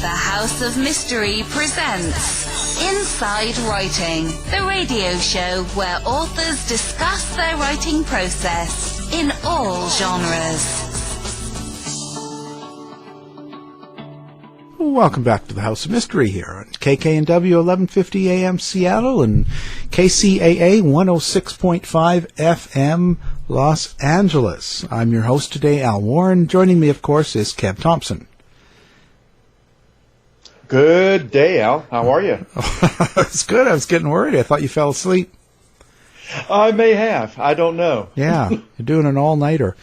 The House of Mystery presents Inside Writing, the radio show where authors discuss their writing process in all genres. Welcome back to the House of Mystery here on KKNW 1150 AM Seattle and KCAA 106.5 FM Los Angeles. I'm your host today, Al Warren. Joining me, of course, is Kev Thompson. Good day, Al. How are you? It's good. I was getting worried. I thought you fell asleep. I may have. I don't know. Yeah, you're doing an all-nighter.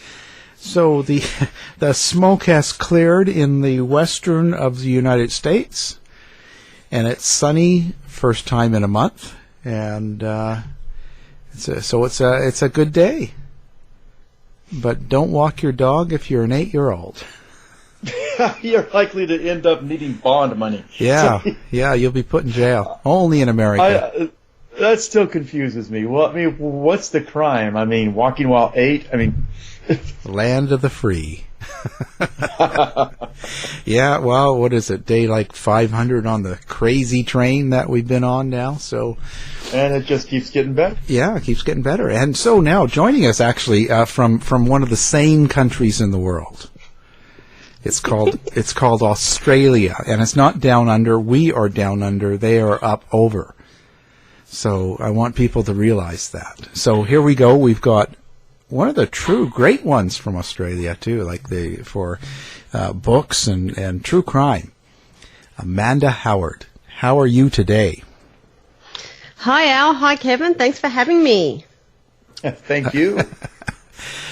So the smoke has cleared in the western of the United States, and it's sunny first time in a month, and it's a good day. But don't walk your dog if you're an 8-year-old. You're likely to end up needing bond money. Yeah, yeah, you'll be put in jail. Only in America. That still confuses me. Well, I mean, what's the crime? I mean, walking while 8? I mean... Land of the free. Yeah, well, what is it? Day like 500 on the crazy train that we've been on now. So, and it just keeps getting better. Yeah, it keeps getting better. And so now joining us actually from one of the sane countries in the world. It's called Australia, and it's not down under. We are down under. They are up over. So I want people to realize that. So here we go. We've got one of the true great ones from Australia too, like for books and true crime. Amanda Howard, how are you today? Hi Al, hi Kevin. Thanks for having me. Thank you.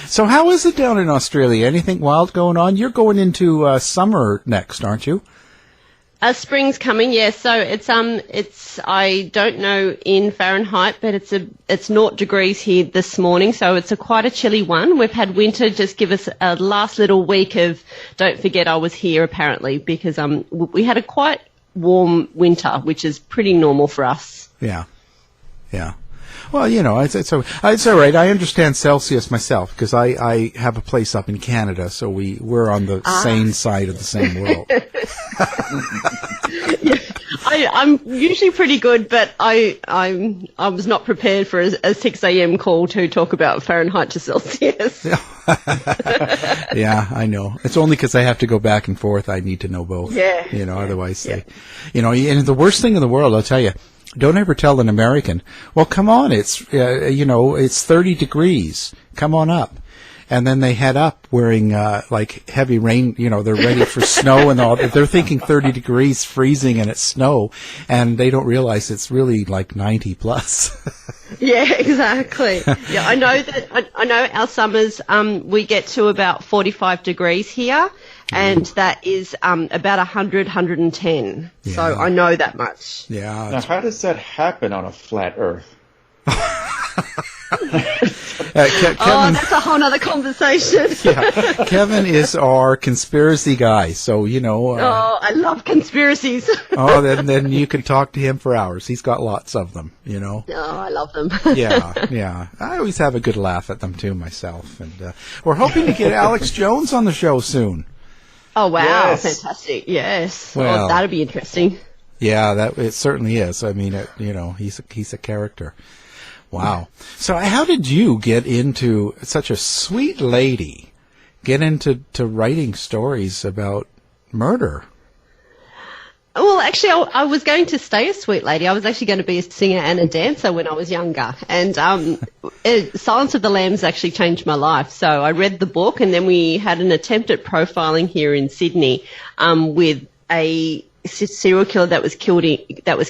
So how is it down in Australia? Anything wild going on? You're going into summer next, aren't you? Spring's coming, yes. So it's I don't know in Fahrenheit, but it's 0 degrees here this morning, so it's quite a chilly one. We've had winter just give us a last little week of don't forget I was here apparently, because we had a quite warm winter, which is pretty normal for us. Yeah. Yeah. Well, you know, it's all right. I understand Celsius myself because I have a place up in Canada, so we're on the same side of the same world. Yeah, I'm usually pretty good, but I was not prepared for a 6 a.m. call to talk about Fahrenheit to Celsius. Yeah, I know. It's only because I have to go back and forth. I need to know both. Yeah. You know, otherwise, and the worst thing in the world, I'll tell you. Don't ever tell an American, well, come on, it's 30 degrees. Come on up. And then they head up wearing, like heavy rain, they're ready for snow and all. They're thinking 30 degrees freezing and it's snow. And they don't realize it's really like 90 plus. Yeah, exactly. Yeah, I know our summers, we get to about 45 degrees here. And that is about 100, 110. Yeah. So I know that much. Yeah. Now, how does that happen on a flat Earth? Kevin, that's a whole other conversation. Yeah, Kevin is our conspiracy guy, so I love conspiracies. Then you can talk to him for hours. He's got lots of them. Oh, I love them. Yeah. I always have a good laugh at them too myself, and we're hoping to get Alex Jones on the show soon. Oh wow! Yes. Fantastic. Yes. Well, that'd be interesting. Yeah, it certainly is. I mean, he's a character. Wow. So how did you get into such a sweet lady? Get into writing stories about murder? Well, actually, I was going to stay a sweet lady. I was actually going to be a singer and a dancer when I was younger. And Silence of the Lambs actually changed my life. So I read the book, and then we had an attempt at profiling here in Sydney with a serial killer that was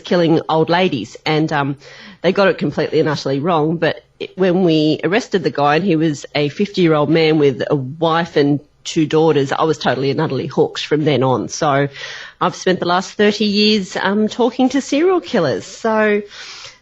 killing old ladies. And they got it completely and utterly wrong. But when we arrested the guy, and he was a 50-year-old man with a wife and 2 daughters, I was totally and utterly hooked from then on. So I've spent the last 30 years talking to serial killers. So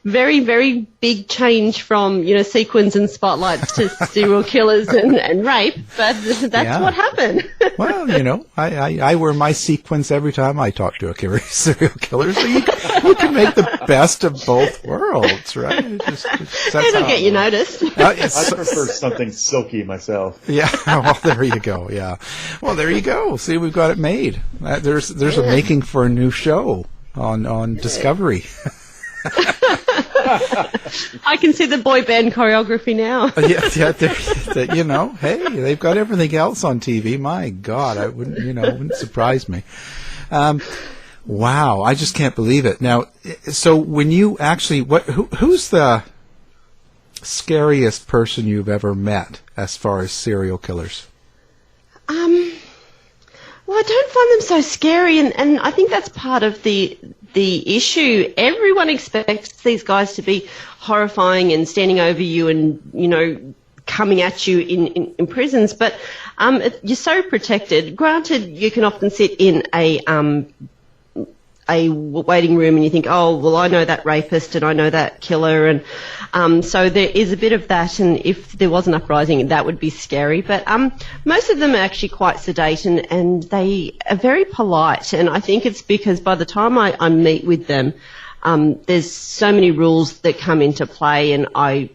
very, very big change from, sequins and spotlights to serial killers and rape, but that's what happened. Well, I wear my sequins every time I talk to a serial killer, so you can make the best of both worlds, right? It'll get you noticed. I prefer something silky myself. Yeah, well, there you go, yeah. Well, there you go. See, we've got it made. There's a making for a new show on Discovery. I can see the boy band choreography now. Hey, they've got everything else on TV. My God, I wouldn't surprise me. Wow, I just can't believe it. Now, so when you actually, who's the scariest person you've ever met as far as serial killers? Well, I don't find them so scary, and I think that's part of the issue. Everyone expects these guys to be horrifying and standing over you and, coming at you in prisons, but you're so protected. Granted, you can often sit in a waiting room and you think, oh, well, I know that rapist and I know that killer, and so there is a bit of that, and if there was an uprising, that would be scary. But most of them are actually quite sedate and they are very polite, and I think it's because by the time I meet with them, there's so many rules that come into play, and I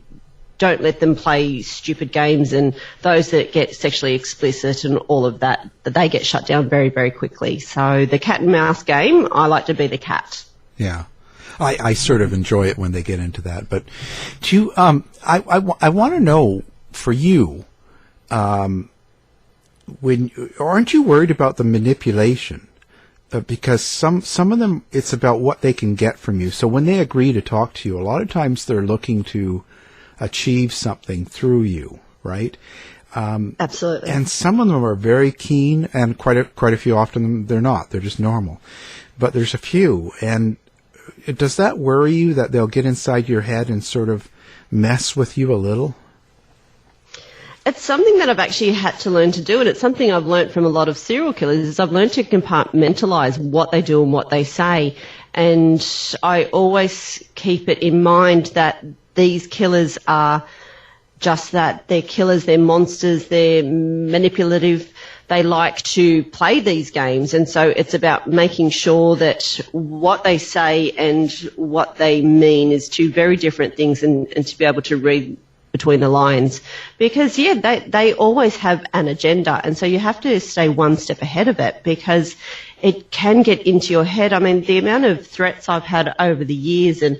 don't let them play stupid games, and those that get sexually explicit and all of that they get shut down very, very quickly. So the cat and mouse game, I like to be the cat. Yeah. I sort of enjoy it when they get into that. But do you, I want to know, for you, aren't you worried about the manipulation? Because some of them, it's about what they can get from you. So when they agree to talk to you, a lot of times they're looking to achieve something through you, right? Absolutely. And some of them are very keen, and quite a few often they're not. They're just normal. But there's a few, and does that worry you that they'll get inside your head and sort of mess with you a little? It's something that I've actually had to learn to do, and it's something I've learned from a lot of serial killers, is I've learned to compartmentalize what they do and what they say. And I always keep it in mind that these killers are just that. They're killers, they're monsters, they're manipulative. They like to play these games, and so it's about making sure that what they say and what they mean is two very different things, and to be able to read between the lines. Because, they always have an agenda, and so you have to stay one step ahead of it, because it can get into your head. I mean, the amount of threats I've had over the years, and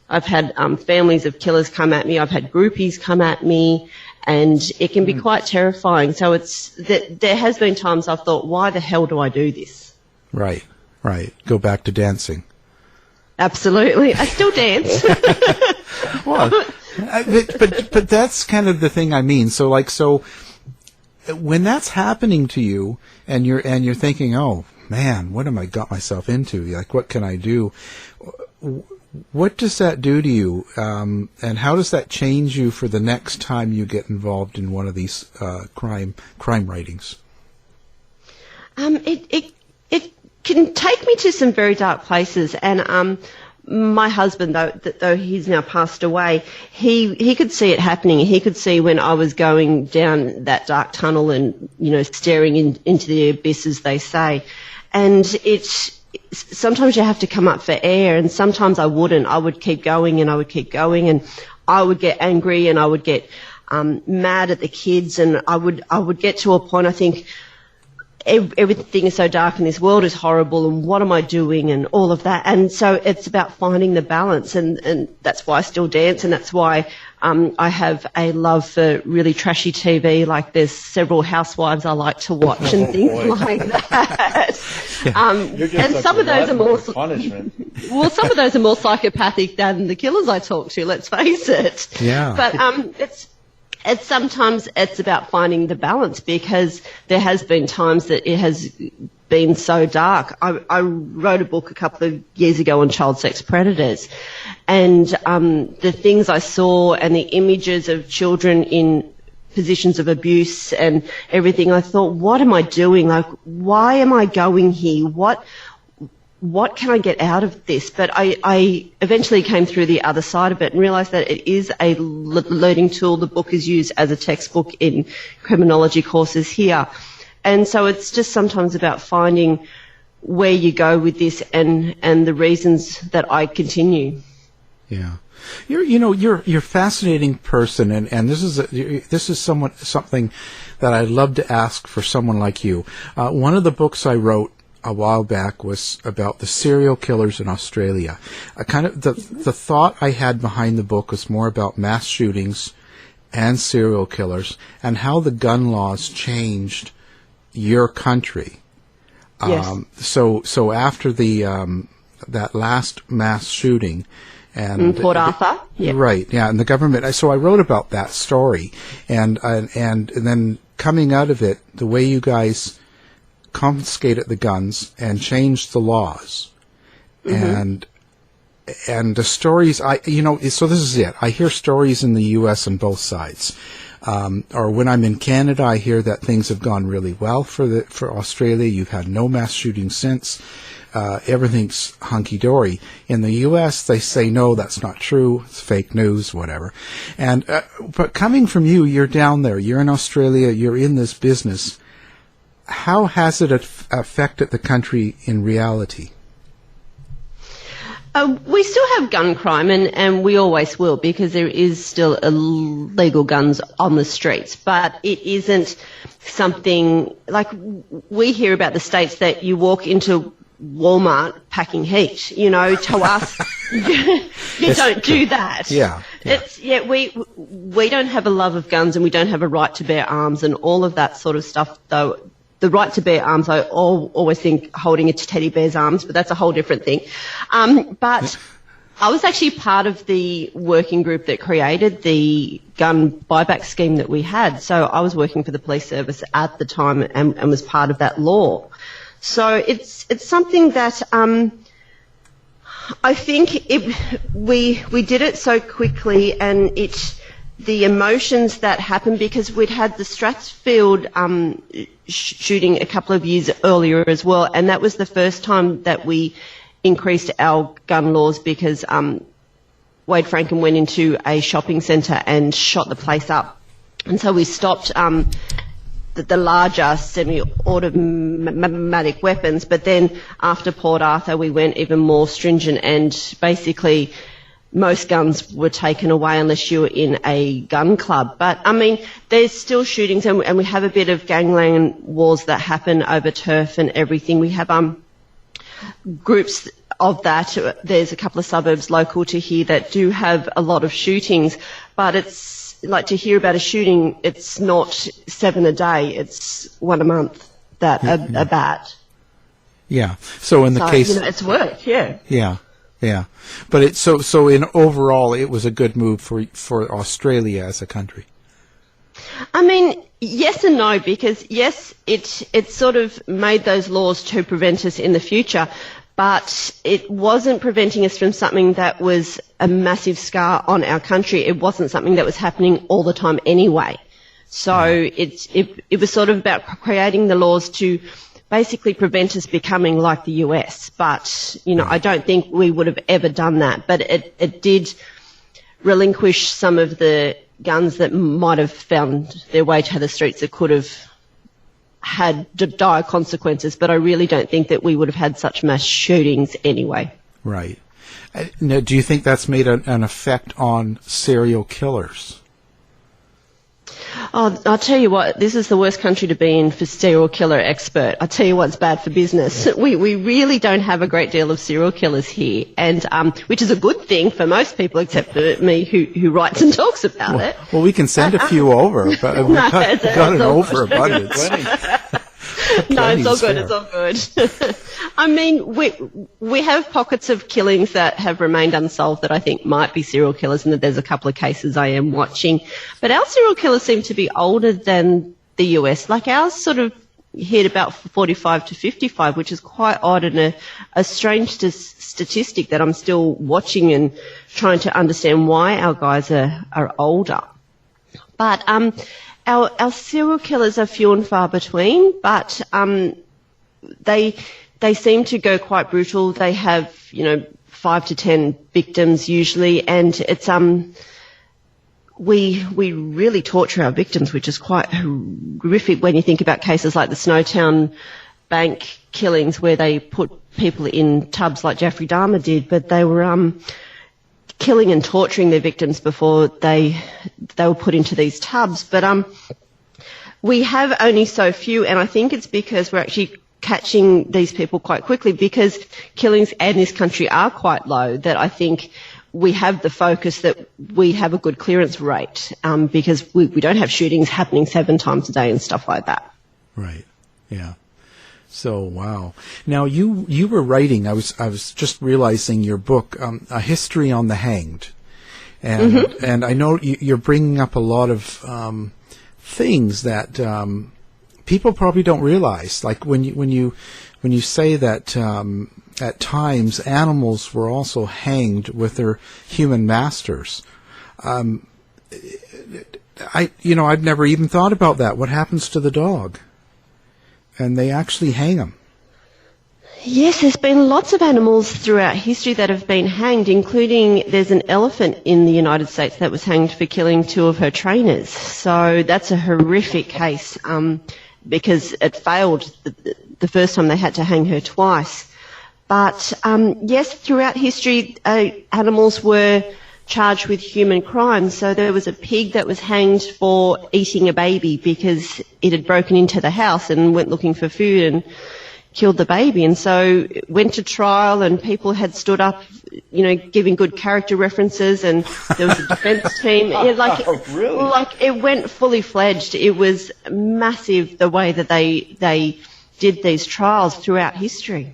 I've had families of killers come at me, I've had groupies come at me, and it can be quite terrifying. So there has been times I've thought, why the hell do I do this? Right. Go back to dancing. Absolutely. I still dance. Well, but that's kind of the thing I mean. So when that's happening to you, and you're thinking, oh man, what am I got myself into? Like, what can I do? What does that do to you, and how does that change you for the next time you get involved in one of these crime writings? It can take me to some very dark places, and my husband, though he's now passed away, he could see it happening. He could see when I was going down that dark tunnel and staring into the abyss, as they say, and sometimes you have to come up for air, and sometimes I wouldn't. I would keep going and I would keep going, and I would get angry and I would get mad at the kids, and I would get to a point, I think, everything is so dark and this world is horrible and what am I doing and all of that. And so it's about finding the balance, and that's why I still dance, and that's why I have a love for really trashy TV. Like, there's several Housewives I like to watch and things like that. And some of those are more punishment. Well, some of those are more psychopathic than the killers I talk to. Let's face it. Yeah. But sometimes it's about finding the balance, because there has been times that it has been so dark. I wrote a book a couple of years ago on child sex predators, and the things I saw and the images of children in positions of abuse and everything, I thought, what am I doing? Like, why am I going here? What what can I get out of this? But I eventually came through the other side of it and realised that it is a learning tool. The book is used as a textbook in criminology courses here. And so it's just sometimes about finding where you go with this and the reasons that I continue. Yeah. You're a fascinating person, and this is something that I'd love to ask for someone like you. One of the books I wrote a while back was about the serial killers in Australia. The thought I had behind the book was more about mass shootings and serial killers and how the gun laws changed your country. Yes. So after that last mass shooting. And Port Arthur, yeah. Right, yeah, and the government. So I wrote about that story, and then coming out of it, the way you guys confiscated the guns and changed the laws, and the stories. So this is it. I hear stories in the U.S. on both sides, or when I'm in Canada, I hear that things have gone really well for Australia. You've had no mass shootings since. Everything's hunky-dory. In the U.S., they say, no, that's not true. It's fake news, whatever. And but coming from you, you're down there. You're in Australia. You're in this business. How has it affected the country in reality? We still have gun crime, and we always will, because there is still illegal guns on the streets. But it isn't something like we hear about the states that you walk into Walmart packing heat. To us, you don't do that. Yeah. We don't have a love of guns, and we don't have a right to bear arms and all of that sort of stuff, though. The right to bear arms, I always think holding a teddy bear's arms, but that's a whole different thing. But I was actually part of the working group that created the gun buyback scheme that we had. So I was working for the police service at the time and was part of that law. So it's something that I think we did it so quickly, and the emotions that happened, because we'd had the Strathfield shooting a couple of years earlier as well, and that was the first time that we increased our gun laws, because Wade Franken went into a shopping centre and shot the place up. And so we stopped the larger semi-automatic weapons, but then after Port Arthur we went even more stringent, and basically most guns were taken away unless you were in a gun club. But, there's still shootings, and we have a bit of gangland wars that happen over turf and everything. We have groups of that. There's a couple of suburbs local to here that do have a lot of shootings, but it's like, to hear about a shooting, it's not 7 a day, it's 1 a month that are bad. Yeah. So in the case... it's work, yeah. Yeah. Yeah, but so in overall, it was a good move for Australia as a country. Yes and no, because yes, it sort of made those laws to prevent us in the future, but it wasn't preventing us from something that was a massive scar on our country. It wasn't something that was happening all the time anyway. So it was sort of about creating the laws to basically prevent us becoming like the US. But, I don't think we would have ever done that. But it did relinquish some of the guns that might have found their way to the streets that could have had dire consequences. But I really don't think that we would have had such mass shootings anyway. Right. Now, do you think that's made an effect on serial killers? Oh, I'll tell you what, this is the worst country to be in for serial killer expert. I'll tell you what's bad for business. We really don't have a great deal of serial killers here, and which is a good thing for most people, except for me who writes and talks about it. Well, we can send a few over, but we've got an overabundance. No, it's all good. It's all good. We have pockets of killings that have remained unsolved that I think might be serial killers, and that there's a couple of cases I am watching. But our serial killers seem to be older than the US. Like, ours sort of hit about 45 to 55, which is quite odd, and a strange statistic that I'm still watching and trying to understand why our guys are older. But our serial killers are few and far between, but they they seem to go quite brutal. They have, 5 to 10 victims usually, and it's we really torture our victims, which is quite horrific when you think about cases like the Snowtown bank killings where they put people in tubs like Jeffrey Dahmer did, but they were killing and torturing their victims before they were put into these tubs. But we have only so few, and I think it's because we're actually catching these people quite quickly, because killings in this country are quite low, that I think we have the focus that we have a good clearance rate, because we don't have shootings happening 7 times a day and stuff like that. Right. Yeah. So, wow. Now, you were writing, I was just realizing your book, A History on the Hanged. And and I know you're bringing up a lot of things that people probably don't realize. Like when you say that at times animals were also hanged with their human masters. I've never even thought about that. What happens to the dog? And they actually hang them. Yes, there's been lots of animals throughout history that have been hanged, including there's an elephant in the United States that was hanged for killing 2 of her trainers. So that's a horrific case, because it failed the first time. They had to hang her twice. But yes, throughout history, animals were charged with human crimes. So there was a pig that was hanged for eating a baby because it had broken into the house and went looking for food and killed the baby. And so it went to trial, and people had stood up, giving good character references, and there was a defense team. Really? Like it went fully fledged. It was massive the way that they did these trials throughout history.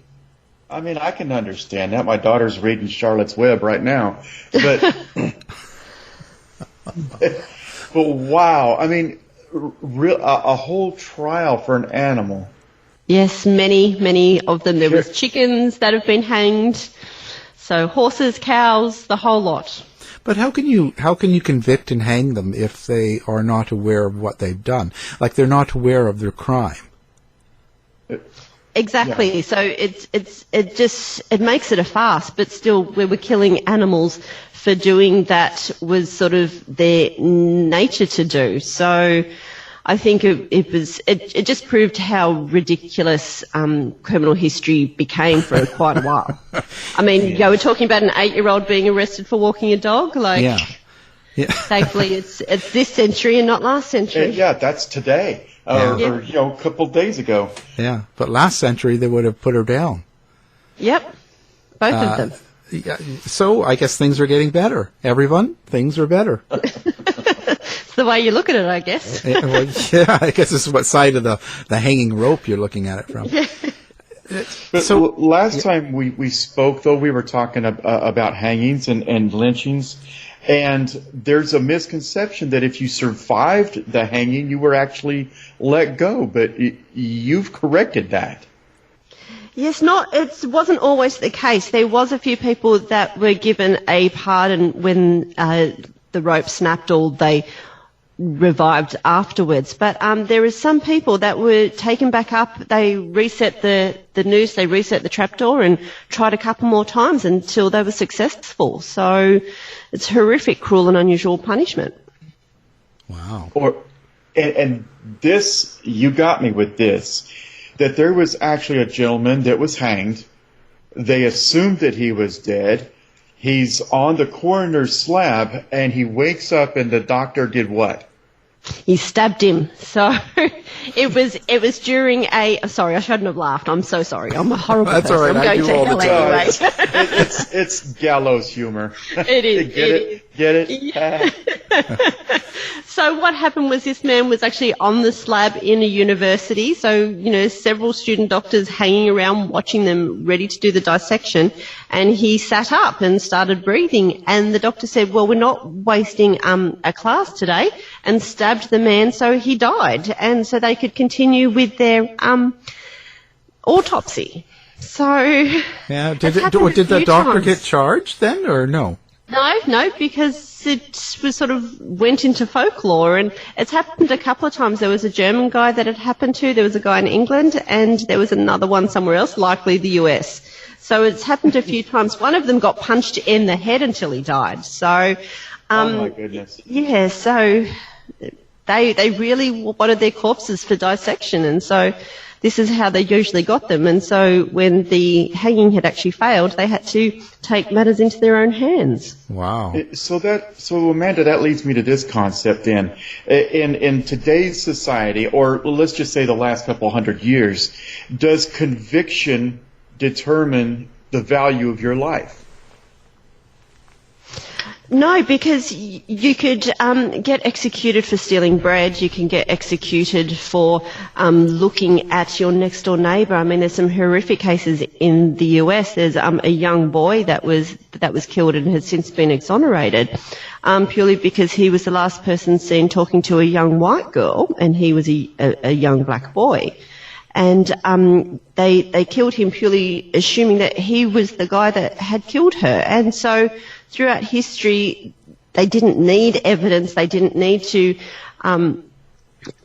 I mean, I can understand that. My daughter's reading Charlotte's Web right now. But, but wow. I mean, a whole trial for an animal. Yes, many of them. There was chickens that have been hanged. So horses, cows, the whole lot. But how can you convict and hang them if they are not aware of what they've done? Like they're not aware of their crime. Exactly. Yeah. So it makes it a farce, but still we were killing animals for doing that was sort of their nature to do. So I think it just proved how ridiculous criminal history became for quite a while. I mean, we're talking about an 8-year-old being arrested for walking a dog. Yeah. Thankfully, it's this century and not last century. Yeah, that's today. Or a couple of days ago. Yeah, but last century they would have put her down. Yep, both of them. Yeah, so I guess things are getting better. Everyone, things are better. It's the way you look at it, I guess. I guess it's what side of the hanging rope you're looking at it from. Yeah. But so last time we spoke, though, we were talking about hangings and lynchings. And there's a misconception that if you survived the hanging, you were actually let go. But you've corrected that. Yes, it wasn't always the case. There was a few people that were given a pardon when the rope snapped, or they revived afterwards. But there is some people that were taken back up. They reset the noose, they reset the trapdoor, and tried a couple more times until they were successful. So it's horrific, cruel, and unusual punishment. Wow. And this, you got me with this, that there was actually a gentleman that was hanged. They assumed that he was dead. He's on the coroner's slab, and he wakes up, and the doctor did what? He stabbed him. So it was during sorry, I shouldn't have laughed. I'm so sorry. I'm a horrible person. That's all right. I'm going to hell anyway. It's gallows humor. It is. Get it? So what happened was this man was actually on the slab in a university. So, several student doctors hanging around watching them ready to do the dissection. And he sat up and started breathing. And the doctor said, well, we're not wasting a class today, and stabbed the man so he died. And so they could continue with their autopsy. So yeah, did the doctor get charged then, or no? No, because it was sort of went into folklore, and it's happened a couple of times. There was a German guy that it happened to, there was a guy in England, and there was another one somewhere else, likely the US. So it's happened a few times. One of them got punched in the head until he died. So, oh my goodness. Yeah, so they really wanted their corpses for dissection, and so this is how they usually got them. And so when the hanging had actually failed, they had to take matters into their own hands. Wow. So Amanda, that leads me to this concept then. In today's society, or let's just say the last couple hundred years, does conviction determine the value of your life? No, because you could get executed for stealing bread. You can get executed for looking at your next door neighbour. I mean, there's some horrific cases in the US. There's a young boy that was killed and has since been exonerated, purely because he was the last person seen talking to a young white girl, and he was a young black boy. And they killed him purely assuming that he was the guy that had killed her. And so throughout history, they didn't need evidence. They didn't need to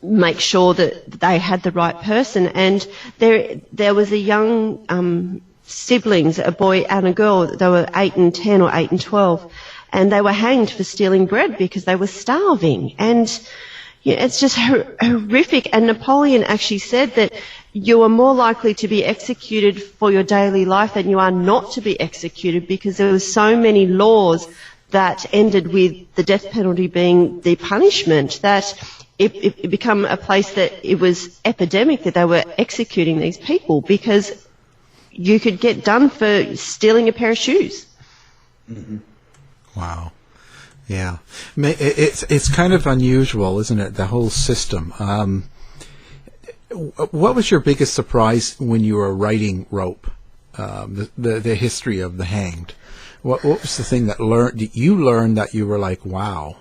make sure that they had the right person. And there was a young siblings, a boy and a girl. They were 8 and 10 or 8 and 12, and they were hanged for stealing bread because they were starving. And it's just horrific. And Napoleon actually said that you are more likely to be executed for your daily life than you are not to be executed, because there were so many laws that ended with the death penalty being the punishment that it became a place that it was epidemic that they were executing these people because you could get done for stealing a pair of shoes. Mm-hmm. Wow. Yeah. It's kind of unusual, isn't it, the whole system? What was your biggest surprise when you were writing Rope, the history of the hanged? What was the thing that you learned that you were like, wow?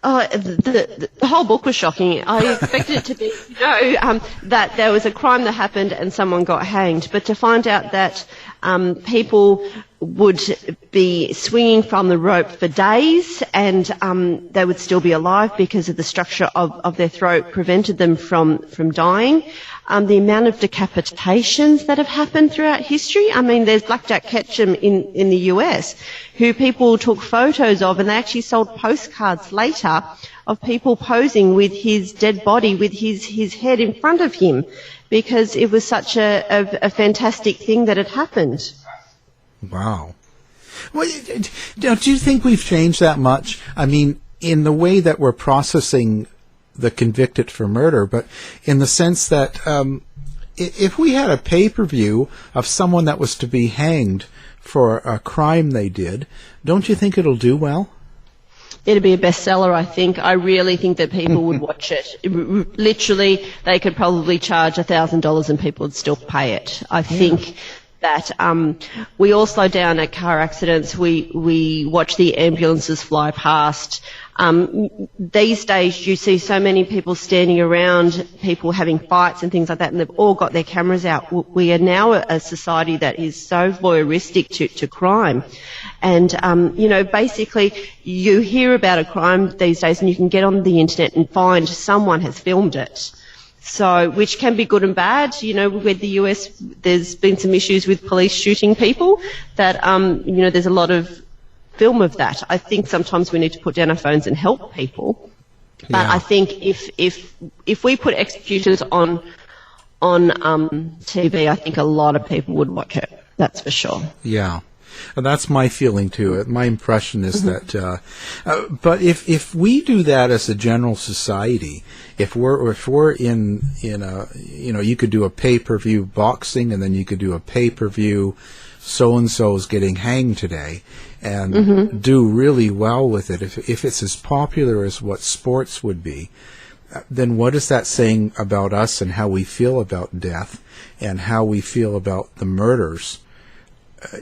The whole book was shocking. I expected it to be, that there was a crime that happened and someone got hanged, but to find out that people would be swinging from the rope for days and they would still be alive because of the structure of their throat prevented them from dying. The amount of decapitations that have happened throughout history. I mean, there's Blackjack Ketchum in the US who people took photos of, and they actually sold postcards later of people posing with his dead body with his head in front of him because it was such a fantastic thing that had happened. Wow. Well, do you think we've changed that much? I mean, in the way that we're processing the convicted for murder, but in the sense that if we had a pay-per-view of someone that was to be hanged for a crime they did, don't you think it'll do well? It'd be a bestseller, I think. I really think that people would watch it. Literally, they could probably charge $1,000 and people would still pay it. I think that we all slow down at car accidents. We watch the ambulances fly past. These days you see so many people standing around, people having fights and things like that, and they've all got their cameras out. We are now a society that is so voyeuristic to crime. And, basically you hear about a crime these days and you can get on the internet and find someone has filmed it. So, which can be good and bad. With the US, there's been some issues with police shooting people that, there's a lot of film of that. I think sometimes we need to put down our phones and help people. But yeah. I think if we put executions on TV, I think a lot of people would watch it. That's for sure. Yeah. And that's my feeling too. My impression is that, but if we do that as a general society, if we're in a, you could do a pay-per-view boxing, and then you could do a pay-per-view so-and-so's getting hanged today, and do really well with it. If it's as popular as what sports would be, then what is that saying about us and how we feel about death and how we feel about the murders?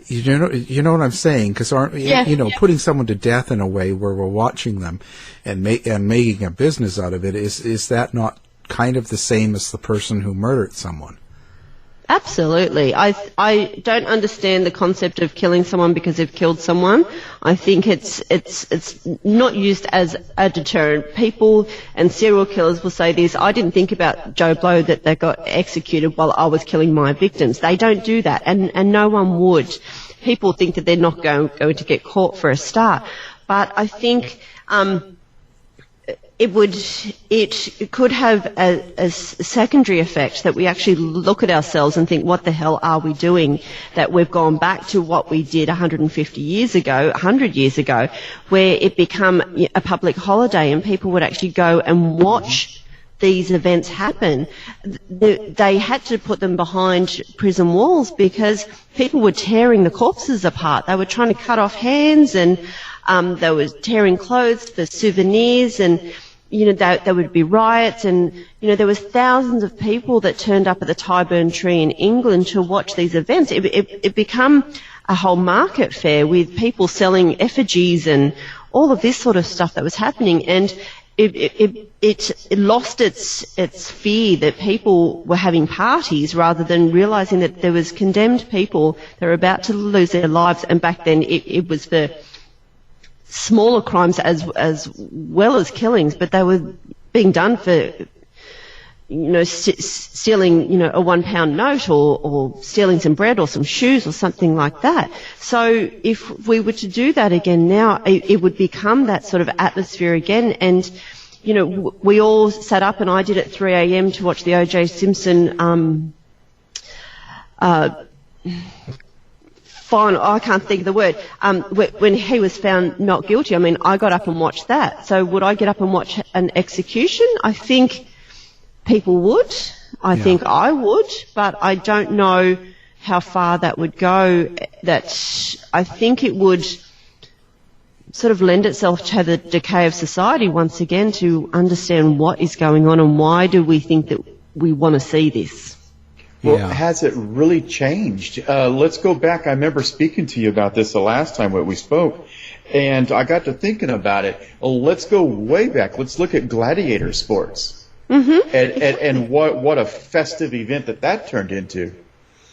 You know what I'm saying? Because putting someone to death in a way where we're watching them and making a business out of it, is that not kind of the same as the person who murdered someone? Absolutely. I don't understand the concept of killing someone because they've killed someone. I think it's not used as a deterrent. People and serial killers will say this: I didn't think about Joe Blow that they got executed while I was killing my victims. They don't do that, and no one would. People think that they're not going to get caught for a start. But I think it could have a secondary effect that we actually look at ourselves and think, what the hell are we doing? That we've gone back to what we did 150 years ago, 100 years ago, where it became a public holiday and people would actually go and watch these events happen. They had to put them behind prison walls because people were tearing the corpses apart. They were trying to cut off hands, and they were tearing clothes for souvenirs, and there would be riots, and there was thousands of people that turned up at the Tyburn Tree in England to watch these events. It became a whole market fair with people selling effigies and all of this sort of stuff that was happening, and it lost its fear that people were having parties rather than realising that there was condemned people that were about to lose their lives. And back then it was for smaller crimes as well as killings, but they were being done for stealing a £1 note or stealing some bread or some shoes or something like that. So if we were to do that again now, it would become that sort of atmosphere again. And we all sat up, and I did at 3 a.m. to watch the O.J. Simpson final, I can't think of the word, when he was found not guilty. I mean, I got up and watched that. So would I get up and watch an execution? I think people would. I think I would, but I don't know how far that would go. That I think it would sort of lend itself to the decay of society once again, to understand what is going on and why do we think that we want to see this. Well, has it really changed? Let's go back. I remember speaking to you about this the last time we spoke, and I got to thinking about it. Well, let's go way back. Let's look at gladiator sports, and what a festive event that turned into.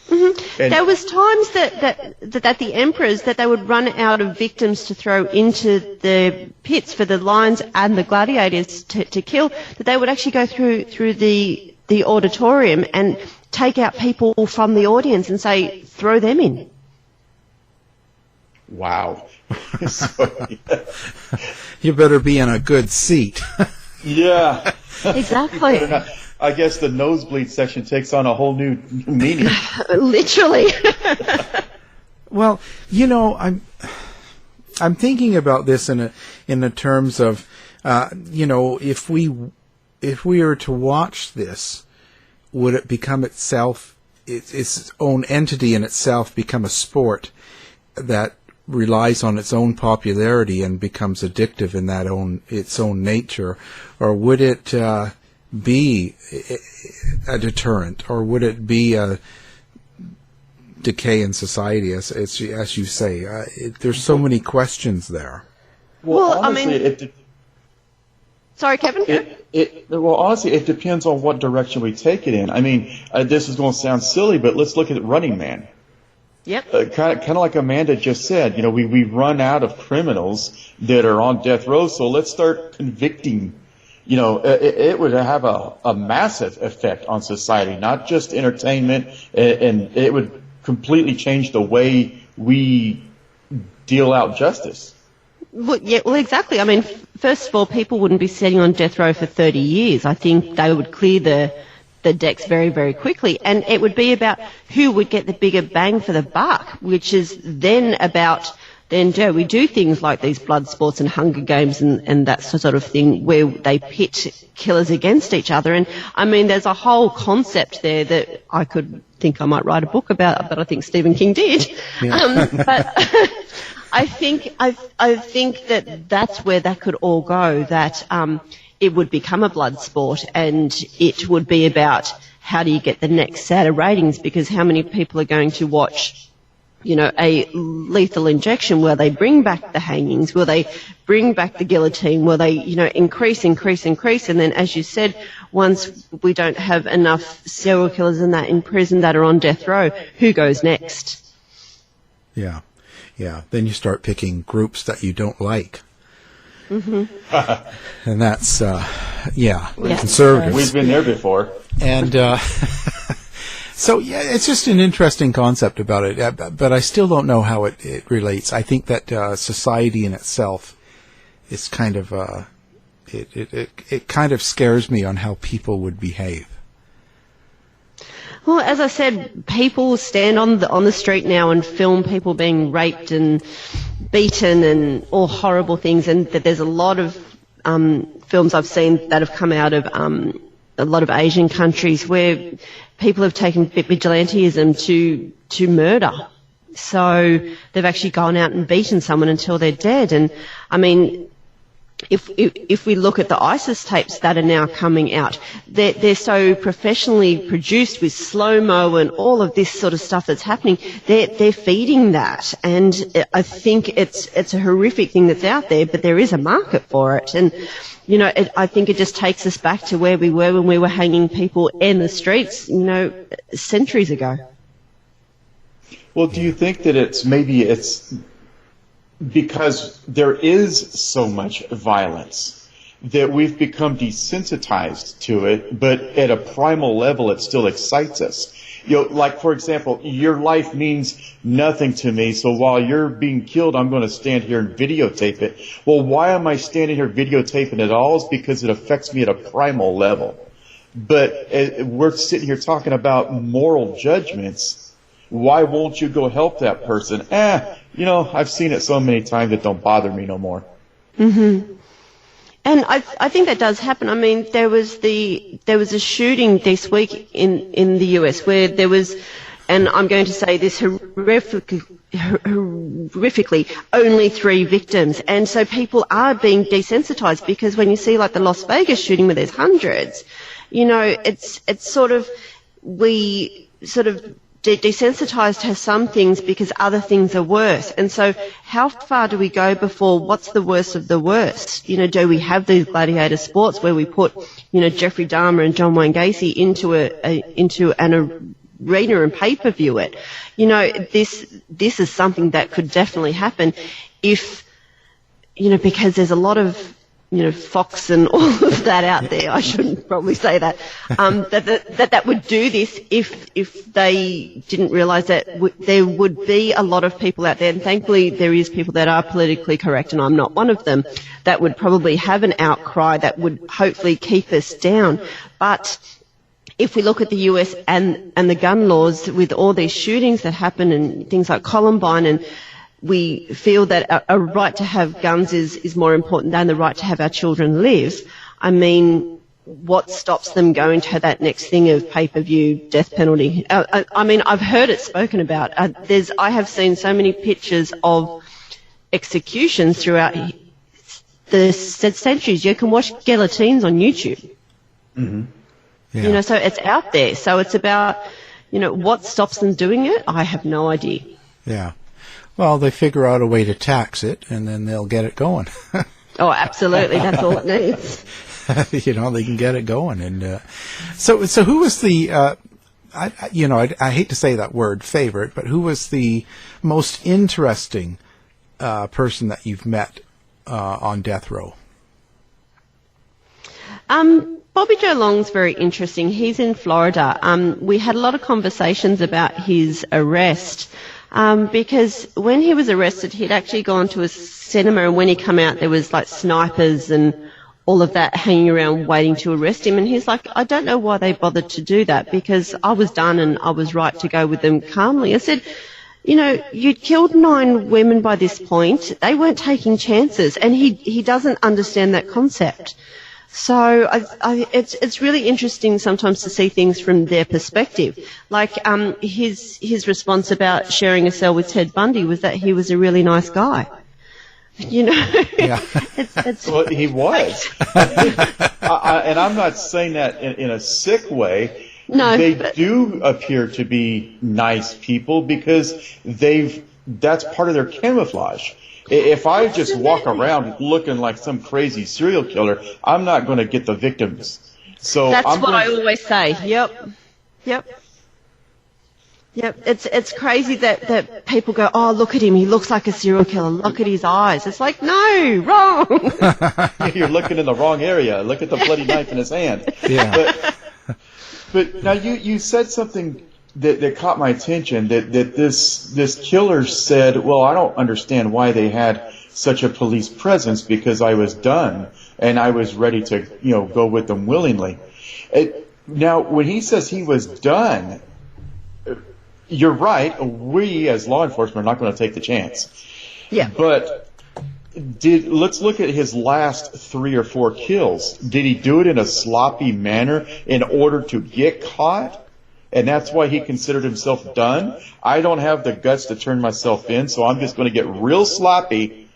And there was times that the emperors, that they would run out of victims to throw into the pits for the lions and the gladiators to kill, that they would actually go through the auditorium and take out people from the audience and say, throw them in. Wow. You better be in a good seat. Yeah. Exactly. I guess the nosebleed section takes on a whole new meaning. Literally. Well, I'm thinking about this in the terms of, if we were to watch this, would it become itself, its own entity in itself, become a sport that relies on its own popularity and becomes addictive in its own nature, or would it be a deterrent, or would it be a decay in society, as you say? There's so many questions there. Well, honestly, sorry, Kevin? Honestly, it depends on what direction we take it in. I mean, this is going to sound silly, but let's look at Running Man. Yep. Kind of like Amanda just said, we run out of criminals that are on death row, so let's start convicting. It would have a massive effect on society, not just entertainment, and it would completely change the way we deal out justice. Well, exactly. I mean, first of all, people wouldn't be sitting on death row for 30 years. I think they would clear the decks very, very quickly. And it would be about who would get the bigger bang for the buck, which is then about, we do things like these blood sports and Hunger Games and that sort of thing, where they pit killers against each other. And, I mean, there's a whole concept there that I could think I might write a book about, but I think Stephen King did. Yeah. But I think that's where that could all go, that it would become a blood sport, and it would be about how do you get the next set of ratings, because how many people are going to watch a lethal injection? Will they bring back the hangings? Will they bring back the guillotine? Will they, increase? And then, as you said, once we don't have enough serial killers and that in prison that are on death row, who goes next? Yeah. Then you start picking groups that you don't like. Mm-hmm. And that's, conservatives. We've been there before. And so, it's just an interesting concept about it, but I still don't know how it relates. I think that society in itself is kind of, it kind of scares me on how people would behave. Well, as I said, people stand on the street now and film people being raped and beaten and all horrible things, and that there's a lot of films I've seen that have come out of a lot of Asian countries where people have taken vigilantism to murder. So they've actually gone out and beaten someone until they're dead. And I mean, if we look at the ISIS tapes that are now coming out, they're so professionally produced with slow-mo and all of this sort of stuff that's happening. They're feeding that, and I think it's a horrific thing that's out there, but there is a market for it. And I think it just takes us back to where we were when we were hanging people in the streets, centuries ago. Well, do you think that it's because there is so much violence that we've become desensitized to it, but at a primal level it still excites us? Like, for example, your life means nothing to me, so while you're being killed, I'm going to stand here and videotape it. Well, why am I standing here videotaping it all? It's because it affects me at a primal level. But we're sitting here talking about moral judgments. Why won't you go help that person? I've seen it so many times it don't bother me no more. Mm-hmm. And I think that does happen. I mean, there was a shooting this week in the US where there was, and I'm going to say this horrifically, only 3 victims. And so people are being desensitized, because when you see like the Las Vegas shooting where there's hundreds, it's sort of, we sort of desensitized to some things because other things are worse. And so how far do we go before what's the worst of the worst? Do we have these gladiator sports where we put, Jeffrey Dahmer and John Wayne Gacy into an arena and pay-per-view it? This is something that could definitely happen if, because there's a lot of Fox and all of that out there. I shouldn't probably say that. That would do this if they didn't realise that there would be a lot of people out there, and thankfully there is people that are politically correct, and I'm not one of them, that would probably have an outcry that would hopefully keep us down. But if we look at the US and the gun laws with all these shootings that happen and things like Columbine, and we feel that a right to have guns is more important than the right to have our children live. I mean, what stops them going to that next thing of pay-per-view death penalty? I mean, I've heard it spoken about. I have seen so many pictures of executions throughout the centuries. You can watch guillotines on YouTube. Mm-hmm. Yeah. So it's out there. So it's about, what stops them doing it? I have no idea. Yeah. Well, they figure out a way to tax it, and then they'll get it going. Oh, absolutely. That's all it needs. They can get it going. And so who was the, I hate to say that word, favorite, but who was the most interesting person that you've met on death row? Bobby Joe Long's very interesting. He's in Florida. We had a lot of conversations about his arrest. Because when he was arrested, he'd actually gone to a cinema, and when he came out, there was like snipers and all of that hanging around waiting to arrest him. And he's like, I don't know why they bothered to do that, because I was done and I was right to go with them calmly. I said, you'd killed 9 women by this point. They weren't taking chances, and he doesn't understand that concept. So it's really interesting sometimes to see things from their perspective. Like his response about sharing a cell with Ted Bundy was that he was a really nice guy. Yeah. Well, he was. And I'm not saying that in a sick way. No, they do appear to be nice people because that's part of their camouflage. If I just walk around looking like some crazy serial killer, I'm not going to get the victims. So that's what I always say. Yep. It's crazy that people go, oh, look at him, he looks like a serial killer. Look at his eyes. It's like, no, wrong. You're looking in the wrong area. Look at the bloody knife in his hand. Yeah. But now you said something that caught my attention, that this killer said, well, I don't understand why they had such a police presence because I was done and I was ready to, go with them willingly. Now, when he says he was done, you're right. We as law enforcement are not going to take the chance. Yeah. But let's look at his last 3 or 4 kills. Did he do it in a sloppy manner in order to get caught? And that's why he considered himself done? I don't have the guts to turn myself in, so I'm just going to get real sloppy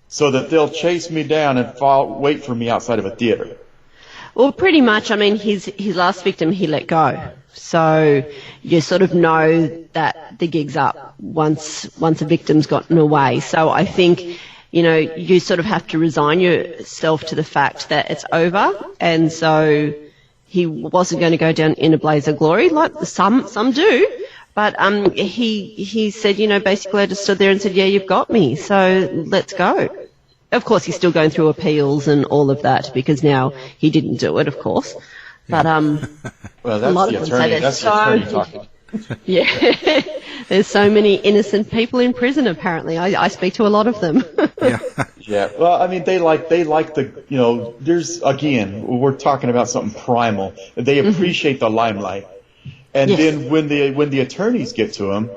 so that they'll chase me down and wait for me outside of a theater. Well, pretty much. I mean, his last victim he let go. So you sort of know that the gig's up once a victim's gotten away. So I think, you sort of have to resign yourself to the fact that it's over. And so he wasn't going to go down in a blaze of glory like some do. But he said, basically I just stood there and said, yeah, you've got me. So let's go. Of course, he's still going through appeals and all of that because now he didn't do it, of course. But well, that's the attorney. That's the attorney talking. Yeah, there's so many innocent people in prison. Apparently, I speak to a lot of them. Yeah. Well, I mean, they like the There's we're talking about something primal. They appreciate the limelight, and then when the attorneys get to them,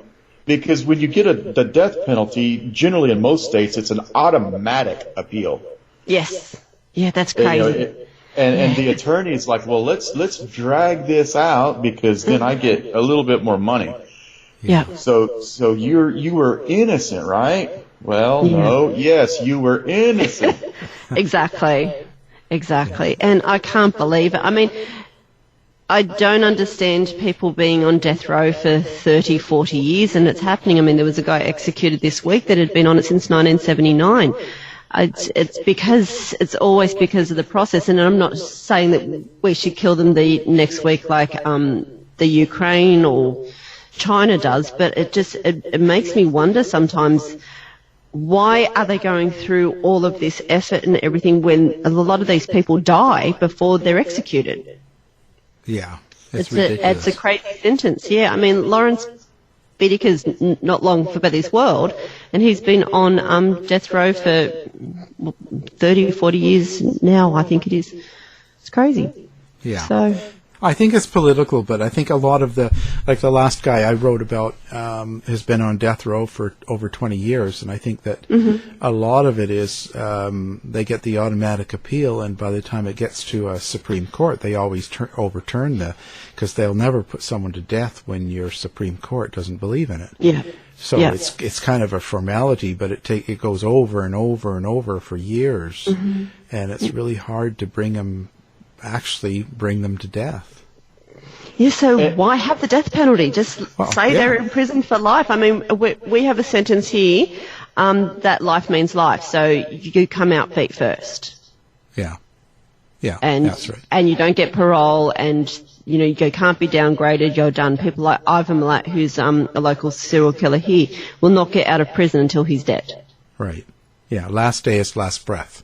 because when you get the death penalty, generally in most states, it's an automatic appeal. Yes. Yeah, that's crazy. And the attorney's like, well, let's drag this out because then I get a little bit more money. Yeah. So you were innocent, right? Well, no. Yes, you were innocent. Exactly. And I can't believe it. I mean, I don't understand people being on death row for 30, 40 years, and it's happening. I mean, there was a guy executed this week that had been on it since 1979. It's always because of the process, and I'm not saying that we should kill them the next week like the Ukraine or China does, but it makes me wonder sometimes, why are they going through all of this effort and everything when a lot of these people die before they're executed? Yeah, it's ridiculous. It's a crazy sentence. Yeah, I mean, Lawrence Biediker's not long for this world, and he's been on death row for 30, 40 years now, I think it is. It's crazy. Yeah. So I think it's political, but I think a lot of the last guy I wrote about has been on death row for over 20 years, and I think that a lot of it is they get the automatic appeal, and by the time it gets to a Supreme Court, they always overturn because they'll never put someone to death when your Supreme Court doesn't believe in it. Yeah. So it's kind of a formality, but it goes over and over and over for years, and it's really hard to bring them to death. Yeah, so why have the death penalty? Just say they're in prison for life. I mean, we have a sentence here that life means life, so you come out feet first. Yeah, and that's right. And you don't get parole, and you can't be downgraded. You're done. People like Ivan Milat, who's a local serial killer here, will not get out of prison until he's dead. Right. Yeah. Last day is last breath.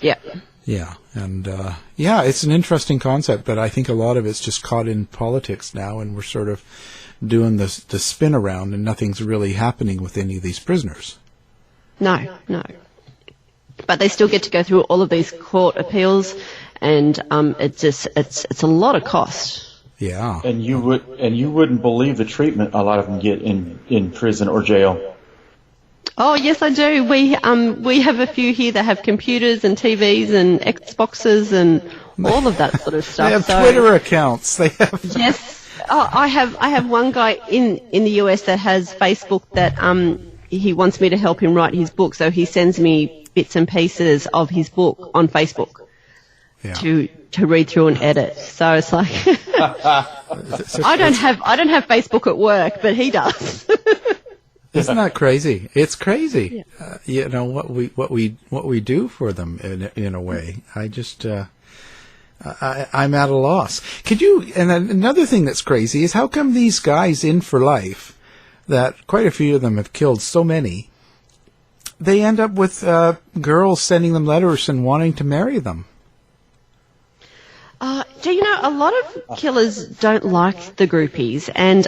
Yeah. Yeah, and it's an interesting concept, but I think a lot of it's just caught in politics now, and we're sort of doing the spin around, and nothing's really happening with any of these prisoners. No. But they still get to go through all of these court appeals, and it's a lot of cost. Yeah. And you wouldn't believe the treatment a lot of them get in prison or jail. Oh, yes, I do. We have a few here that have computers and TVs and Xboxes and all of that sort of stuff. They have Twitter accounts. They have. Yes. Oh, I have one guy in the US that has Facebook that he wants me to help him write his book, so he sends me bits and pieces of his book on Facebook to read through and edit. So it's like I don't have Facebook at work, but he does. Isn't that crazy? It's crazy. Yeah. What we do for them in a way. I just I'm at a loss. Could you? And another thing that's crazy is how come these guys in for life, that quite a few of them have killed so many, they end up with girls sending them letters and wanting to marry them. Do you know, a lot of killers don't like the groupies, and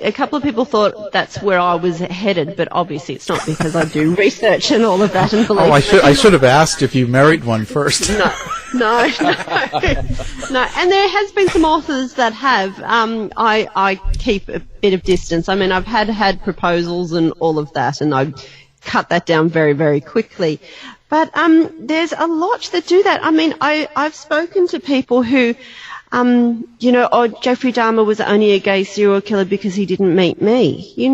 a couple of people thought that's where I was headed, but obviously it's not, because I do research and all of that and believe. I should have asked if you married one first. No. And there has been some authors that have. I keep a bit of distance. I mean, I've had proposals and all of that, and I cut that down very, very quickly. But there's a lot that do that. I mean, I've spoken to people who, Jeffrey Dahmer was only a gay serial killer because he didn't meet me. They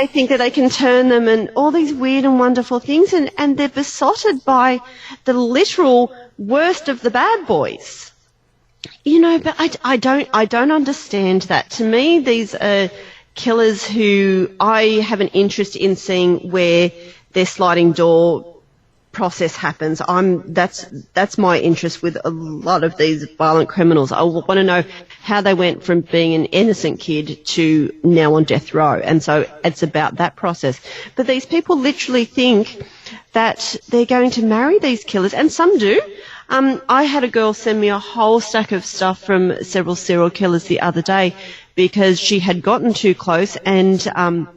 think that they can turn them and all these weird and wonderful things, and they're besotted by the literal worst of the bad boys. But I don't understand that. To me, these are killers who I have an interest in seeing where their sliding door process happens. That's my interest with a lot of these violent criminals. I want to know how they went from being an innocent kid to now on death row, and so it's about that process. But these people literally think that they're going to marry these killers, and some do. I had a girl send me a whole stack of stuff from several serial killers the other day because she had gotten too close, and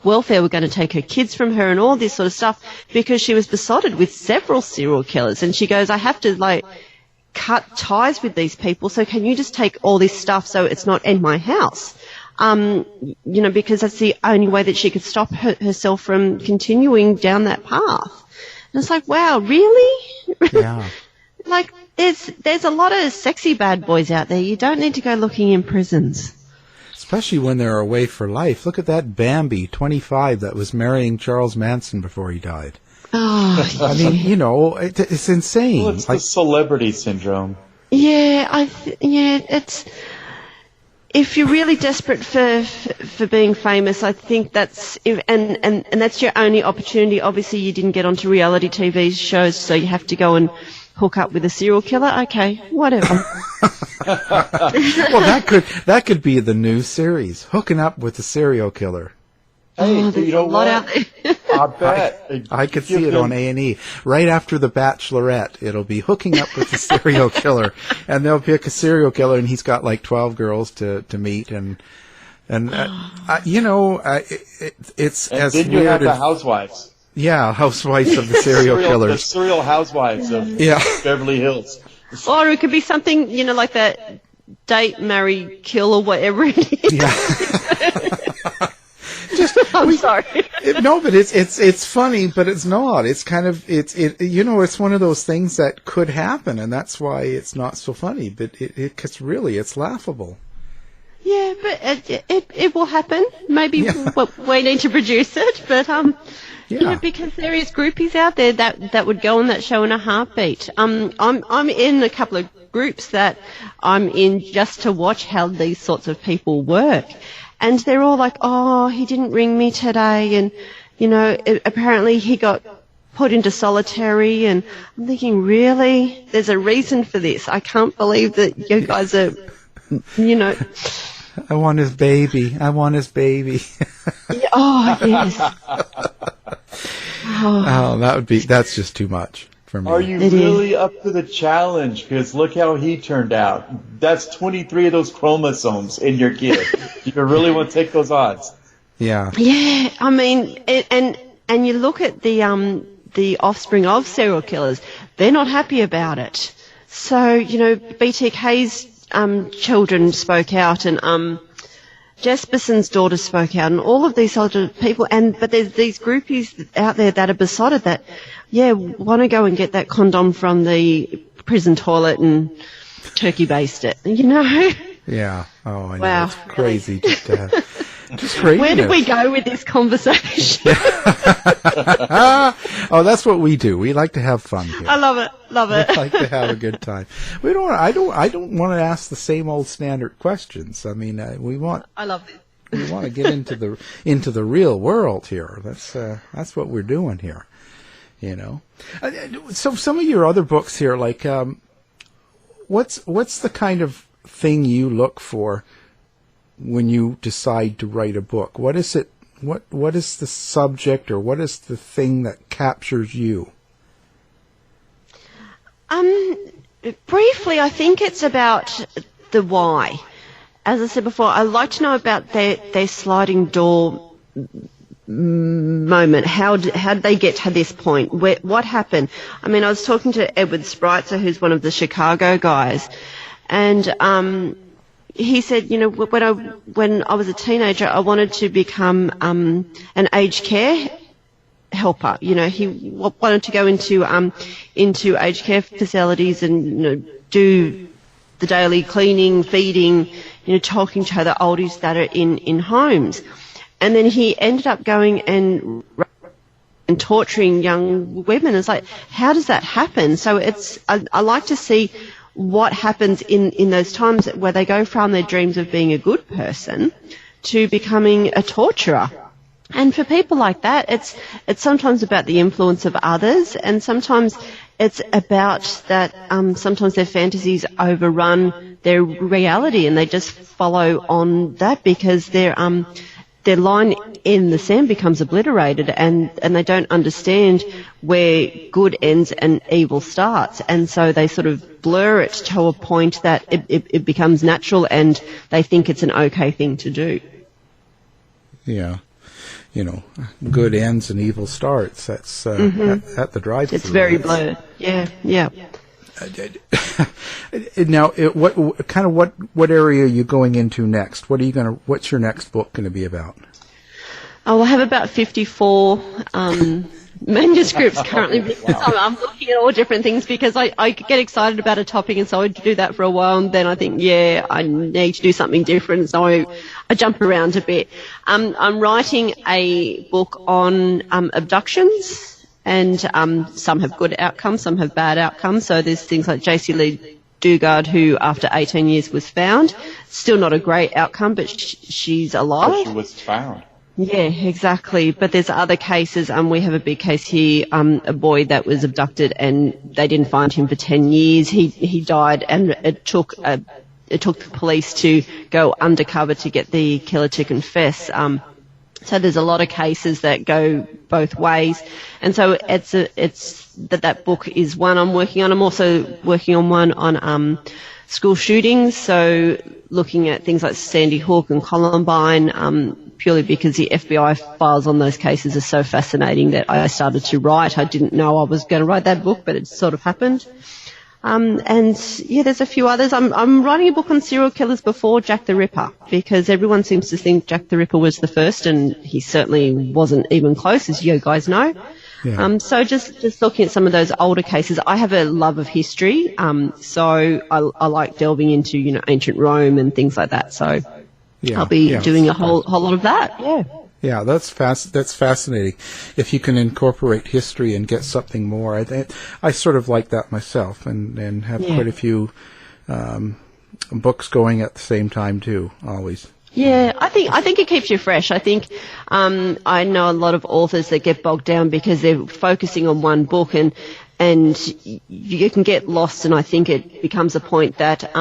welfare were going to take her kids from her and all this sort of stuff because she was besotted with several serial killers. And she goes, I have to cut ties with these people, so can you just take all this stuff so it's not in my house? Because that's the only way that she could stop herself from continuing down that path. And it's like, wow, really? Yeah. There's a lot of sexy bad boys out there. You don't need to go looking in prisons. Especially when they're away for life. Look at that Bambi, 25, that was marrying Charles Manson before he died. Oh, I mean, it's insane. Well, it's the celebrity syndrome. Yeah, it's. If you're really desperate for being famous, I think that's and that's your only opportunity. Obviously, you didn't get onto reality TV shows, so you have to go and hook up with a serial killer. Okay, whatever. Well, that could be the new series, hooking up with a serial killer. Hey, there's you know a lot what? out there. I bet. I could see it on A&E. Right after The Bachelorette, it'll be hooking up with a serial killer, and they'll pick a serial killer, and he's got 12 girls to meet, it's And as then you weird have the as, housewives. Yeah, housewives of the serial The killers. serial housewives of Beverly Hills. Or it could be something, like that date, marry, kill, or whatever it is. Yeah. I'm sorry. No, but it's funny, but it's not. It's kind of it's one of those things that could happen, and that's why it's not so funny. But because really, it's laughable. Yeah, but it will happen. Maybe we need to produce it, but because there is groupies out there that would go on that show in a heartbeat. I'm in a couple of groups that I'm in just to watch how these sorts of people work. And they're all like, oh, he didn't ring me today. And, apparently he got put into solitary. And I'm thinking, really? There's a reason for this. I can't believe that you guys are, I want his baby. Oh, yes. That's just too much for me. Are you really up to the challenge? Because look how he turned out. That's 23 of those chromosomes in your kid. You really want to take those odds? Yeah. Yeah, I mean, and you look at the offspring of serial killers, they're not happy about it. So, BTK's children spoke out, and Jesperson's daughter spoke out, and all of these sort of people, but there's these groupies out there that are besotted that, want to go and get that condom from the prison toilet and turkey baste it, Yeah. Oh, I know. Wow. It's crazy. Just crazy. Where did we go with this conversation? Oh, that's what we do. We like to have fun here. I love it. Love it. We like to have a good time. We don't. I don't want to ask the same old standard questions. I mean, we want. I love it. We want to get into the real world here. That's what we're doing here. You know. So some of your other books here, like, what's the kind of thing you look for when you decide to write a book? What is it? What is the subject, or what is the thing that captures you? Briefly, I think it's about the why. As I said before, I like to know about their sliding door moment. How did they get to this point? What happened? I mean, I was talking to Edward Spreitzer, who's one of the Chicago guys, and he said, you know, when I was a teenager, I wanted to become an aged care helper. You know, he wanted to go into aged care facilities and, you know, do the daily cleaning, feeding, you know, talking to the oldies that are in homes. And then he ended up going and torturing young women. It's like, how does that happen? So I like to see what happens in those times where they go from their dreams of being a good person to becoming a torturer. And for people like that, it's sometimes about the influence of others, and sometimes it's about that sometimes their fantasies overrun their reality, and they just follow on that because their line in the sand becomes obliterated, and they don't understand where good ends and evil starts, and so they sort of blur it to a point that it becomes natural, and they think it's an okay thing to do. Yeah. You know, good ends and evil starts. That's at the drive-through. It's very blurred. Yeah, yeah. Now, what area are you going into next? What's your next book going to be about? I'll have about 54 manuscripts currently, because I'm looking at all different things, because I get excited about a topic, and so I do that for a while, and then I think, yeah, I need to do something different, so I jump around a bit. I'm writing a book on abductions, and some have good outcomes, some have bad outcomes. So there's things like J.C. Lee Dugard, who after 18 years was found. Still not a great outcome, but she's alive. But she was found. Yeah, exactly. But there's other cases. We have a big case here, a boy that was abducted and they didn't find him for 10 years. He died, and it took the police to go undercover to get the killer to confess. So there's a lot of cases that go both ways. And so it's that book is one I'm working on. I'm also working on one on school shootings, so looking at things like Sandy Hook and Columbine, purely because the FBI files on those cases are so fascinating that I started to write. I didn't know I was going to write that book, but it sort of happened. And yeah, there's a few others. I'm writing a book on serial killers before Jack the Ripper, because everyone seems to think Jack the Ripper was the first, and he certainly wasn't even close, as you guys know. Yeah. So just looking at some of those older cases. I have a love of history, so I like delving into, you know, ancient Rome and things like that. So yeah, I'll be doing a whole lot of that. Yeah. Yeah, that's fascinating. If you can incorporate history and get something more, I sort of like that myself, and have quite a few books going at the same time too. Always. Yeah, I think it keeps you fresh. I think I know a lot of authors that get bogged down because they're focusing on one book, and you can get lost. And I think it becomes a point that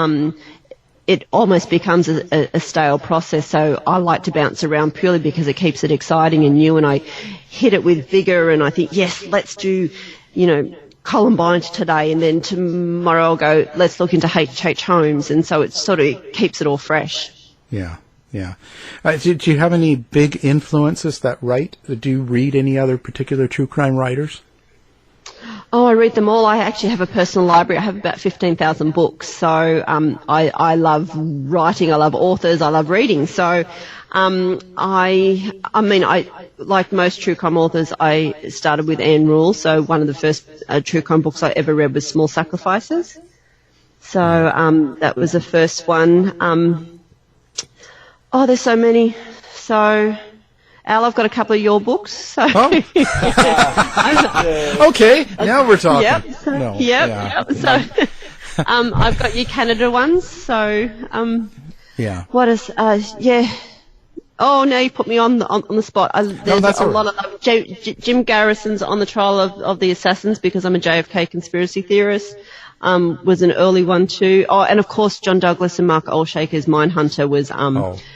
it almost becomes a stale process. So I like to bounce around purely because it keeps it exciting and new, and I hit it with vigor, and I think, yes, let's do, you know, Columbine today, and then tomorrow I'll go, let's look into H.H. Holmes, and so it sort of keeps it all fresh. Yeah, yeah. Do you have any big influences that write? Do you read any other particular true crime writers? Oh, I read them all. I actually have a personal library. I have about 15,000 books. So I love writing. I love authors. I love reading. So I like most true crime authors, I started with Anne Rule. So one of the first true crime books I ever read was Small Sacrifices. So that was the first one. There's so many. So Al, I've got a couple of your books. So. Oh. Okay, now we're talking. Yep. No, yep. yeah. So, I've got your Canada ones. So, yeah. What is? Yeah. Oh, now you put me on the spot. There's that's a all lot of them. Jim Garrison's On the Trial of the Assassins, because I'm a JFK conspiracy theorist. Was an early one too. Oh, and of course, John Douglas and Mark Olshaker's Mindhunter was.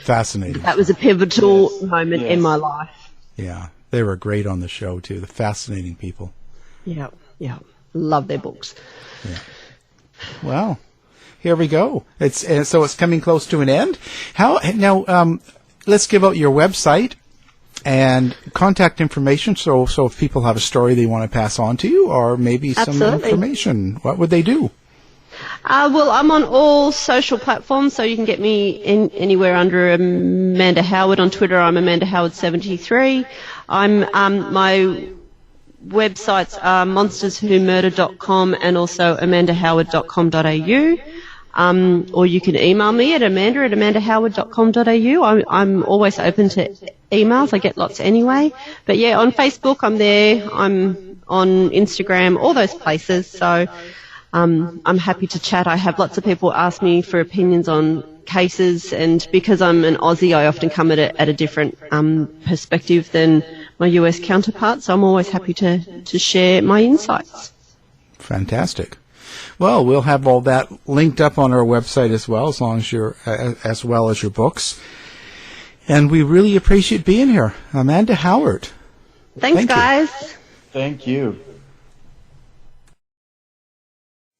Fascinating. That was a pivotal moment in my life. Yeah, they were great on the show too. The fascinating people. Yeah, love their books. Yeah. Well, here we go. So it's coming close to an end. Let's give out your website and contact information. So if people have a story they want to pass on to you, or maybe some information, what would they do? Well, I'm on all social platforms, so you can get me anywhere under Amanda Howard. On Twitter, I'm Amanda Howard 73. My websites are monsterswhomurder.com and also amandahoward.com.au. Or you can email me at amanda@amandahoward.com.au. I'm always open to emails. I get lots anyway. But yeah, on Facebook, I'm there. I'm on Instagram, all those places. So I'm happy to chat. I have lots of people ask me for opinions on cases, and because I'm an Aussie, I often come at a different perspective than my US counterparts. So I'm always happy to share my insights. Fantastic. Well, we'll have all that linked up on our website as well as your books. And we really appreciate being here, Amanda Howard. Thanks, guys. Thank you.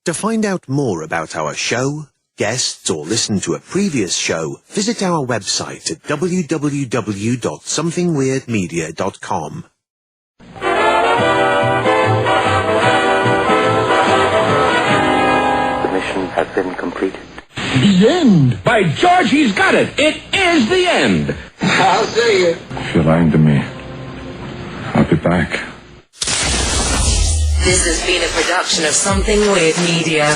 To find out more about our show, guests, or listen to a previous show, visit our website at www.somethingweirdmedia.com. Has been completed. The end! By George, he's got it! It is the end! I'll see you. If you're lying to me, I'll be back. This has been a production of Something Weird Media.